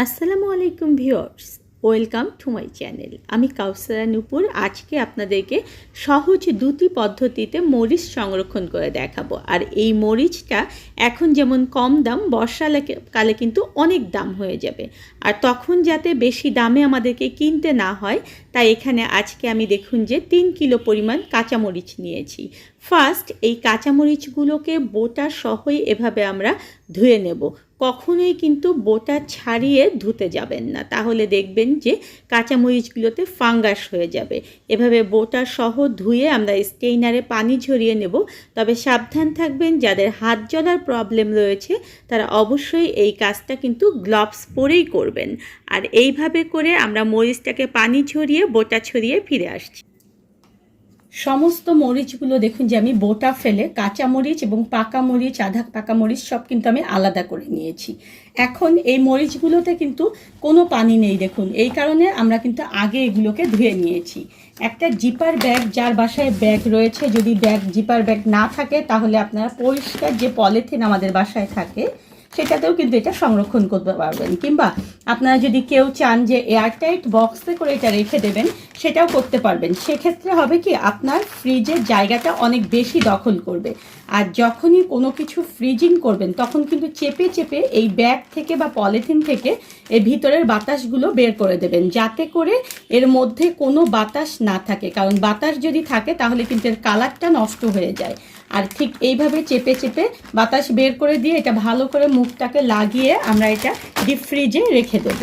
আসসালামু আলাইকুম viewers, welcome to my channel. আমি কাউসারা নূপুর। আজকে আপনাদেরকে সহজ দুটি পদ্ধতিতে মরিচ সংরক্ষণ করে দেখাবো। আর এই মরিচটা এখন যেমন কম দাম, বর্ষাকালে কিন্তু অনেক দাম হয়ে যাবে। আর তখন যাতে বেশি দামে আমাদেরকে কিনতে না হয়, তাই এখানে আজকে আমি দেখুন যে 3 কিলো পরিমাণ কাঁচামরিচ নিয়েছি। ফার্স্ট এই কাঁচামরিচগুলোকে বোটা সহই এভাবে আমরা ধুয়ে নেব। কখনোই কিন্তু বোটা ছাড়িয়ে ধুতে যাবেন না, তাহলে দেখবেন যে কাঁচামরিচগুলোতে ফাঙ্গাস হয়ে যাবে। এভাবে বোটা সহ ধুয়ে আমরা স্টেইনারে পানি ঝরিয়ে নেব। তবে সাবধান থাকবেন, যাদের হাত জ্বলার প্রবলেম রয়েছে তারা অবশ্যই এই কাজটা কিন্তু গ্লাভস পরেই করবেন। আর এইভাবে করে আমরা মরিচটাকে পানি ঝরিয়ে বোটা ছড়িয়ে ফিরে আসছি। সমস্ত মরিচগুলো দেখুন যে আমি বোটা ফেলে কাঁচা মরিচ এবং পাকা মরিচ, আধা পাকা মরিচ সব কিন্তু আমি আলাদা করে নিয়েছি। এখন এই মরিচগুলোতে কিন্তু কোনো পানি নেই দেখুন, এই কারণে আমরা কিন্তু আগে এগুলোকে ধুয়ে নিয়েছি। একটা জিপার ব্যাগ, যার বাসায় ব্যাগ রয়েছে, যদি জিপার ব্যাগ না থাকে তাহলে আপনারা পরিষ্কার যে পলিথিন আমাদের বাসায় থাকে সেটাতেও কিন্তু এটা সংরক্ষণ করতে পারবেন, কিংবা আপনারা যদি কেউ চান যে এয়ারটাইট বক্সে করে এটা রেখে দেবেন সেটাও করতে পারবেন। সেক্ষেত্রে হবে কি, আপনার ফ্রিজের জায়গাটা অনেক বেশি দখল করবে। আর যখনই কোনো কিছু ফ্রিজিং করবেন তখন কিন্তু চেপে চেপে এই ব্যাগ থেকে বা পলিথিন থেকে এর ভিতরের বাতাসগুলো বের করে দেবেন, যাতে করে এর মধ্যে কোনো বাতাস না থাকে। কারণ বাতাস যদি থাকে তাহলে কিন্তু এর কালারটা নষ্ট হয়ে যায়। আর ঠিক এইভাবে চেপে চেপে বাতাস বের করে দিয়ে এটা ভালো করে মুখটাকে লাগিয়ে আমরা এটা ডিপ ফ্রিজে রেখে দেব।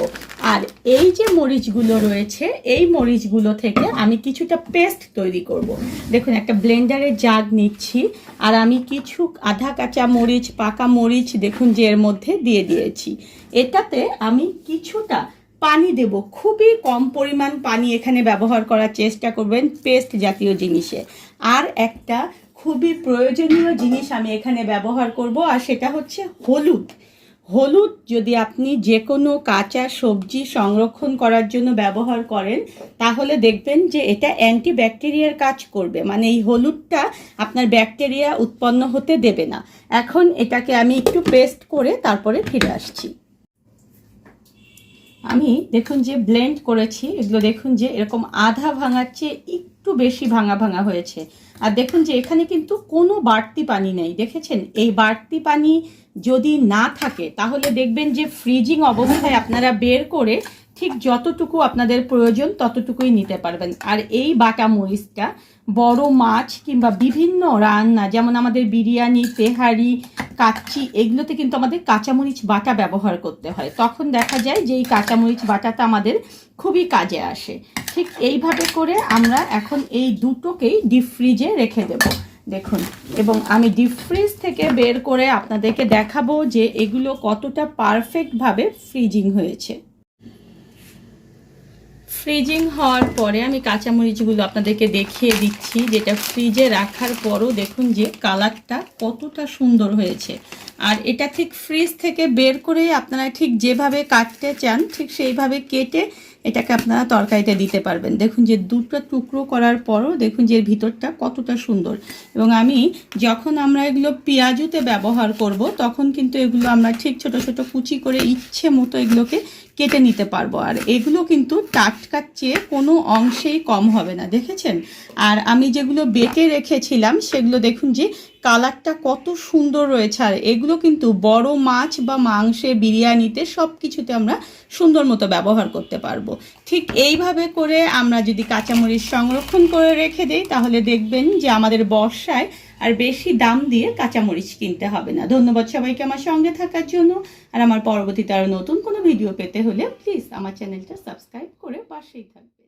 আর এই যে মরিচগুলো রয়েছে, এই মরিচগুলো থেকে আমি কিছুটা পেস্ট তৈরি করব। দেখুন, একটা ব্লেন্ডারের জাগ নিচ্ছি আর আমি কিছু আধা কাঁচা মরিচ, পাকা মরিচ দেখুন যে এর মধ্যে দিয়ে দিয়েছি। এটাতে আমি কিছুটা পানি দেব, খুবই কম পরিমাণ পানি এখানে ব্যবহার করার চেষ্টা করবেন পেস্ট জাতীয় জিনিসে। আর একটা খুবই প্রয়োজনীয় জিনিস আমি এখানে ব্যবহার করব, আর সেটা হচ্ছে হলুদ। হলুদ যদি আপনি যে কোনো কাঁচা সবজি সংরক্ষণ করার জন্য ব্যবহার করেন তাহলে দেখবেন যে এটা অ্যান্টিব্যাকটেরিয়ার কাজ করবে, মানে এই হলুদটা আপনার ব্যাকটেরিয়া উৎপন্ন হতে দেবে না। এখন এটাকে আমি একটু পেস্ট করে তারপরে ফিরে আসছি। আমি দেখুন যে ব্লেন্ড করেছি, এগুলো দেখুন যে এরকম আধা ভাঙার চেয়ে একটু বেশি ভাঙা ভাঙা হয়েছে। আর দেখুন যে এখানে কিন্তু কোনো বাড়তি পানি নেই, দেখেছেন? এই বাড়তি পানি যদি না থাকে তাহলে দেখবেন যে ফ্রিজিং অবস্থায় আপনারা বের করে ঠিক যতটুকু আপনাদের প্রয়োজন ততটুকুই নিতে পারবেন। আর এই বাটা মরিচটা বড় মাছ কিংবা বিভিন্ন রান্না, যেমন আমাদের বিরিয়ানি, তেহারি, কাচ্চি, এগুলোতে কিন্তু আমাদের কাঁচামরিচ বাটা ব্যবহার করতে হয়। তখন দেখা যায় যে এই কাঁচামরিচ বাটাটা আমাদের খুবই কাজে আসে। ঠিক এইভাবে করে আমরা এখন এই দুটোকেই ডিপ ফ্রিজে রেখে দেব দেখুন। এবং আমি ডিপ ফ্রিজ থেকে বের করে আপনাদেরকে দেখাবো যে এগুলো কতটা পারফেক্টভাবে ফ্রিজিং হয়েছে। ফ্রিজিং হওয়ার পরে আমি কাঁচামরিচগুলো আপনাদেরকে দেখিয়ে দিচ্ছি, যেটা ফ্রিজে রাখার পরও দেখুন যে কালারটা কতটা সুন্দর হয়েছে। আর এটা ঠিক ফ্রিজ থেকে বের করে আপনারা ঠিক যেভাবে কাটতে চান ঠিক সেইভাবে কেটে এটাকে আপনারা তরকারিতে দিতে পারবেন। দেখুন যে দুটো টুকরো করার পরও দেখুন যে এর ভিতরটা কতটা সুন্দর। এবং আমি যখন আমরা এগুলো পেঁয়াজুতে ব্যবহার করব তখন কিন্তু এগুলো আমরা ঠিক ছোট ছোট কুচি করে ইচ্ছে মতো এগুলোকে কেটে নিতে পারবো। আর এগুলো কিন্তু টাটকার চেয়ে কোনো অংশেই কম হবে না, দেখেছেন? আর আমি যেগুলো বেটে রেখেছিলাম সেগুলো দেখুন যে কালারটা কত সুন্দর রয়েছে। আর এগুলো কিন্তু বড় মাছ বা মাংসে, বিরিয়ানিতে সব কিছুতে আমরা সুন্দর মতো ব্যবহার করতে পারবো। ঠিক এইভাবে করে আমরা যদি কাঁচামরিচ সংরক্ষণ করে রেখে দিই তাহলে দেখবেন যে আমাদের বর্ষায় আর বেশি দাম দিয়ে কাঁচামরিচ কিনতে হবে না। ধন্যবাদ সবাইকে আমার সঙ্গে থাকার জন্য। আর আমার পরবর্তীতে আরও নতুন কোনো ভিডিও পেতে হলে প্লিজ আমার চ্যানেলটা সাবস্ক্রাইব করে পাশেই থাকবে।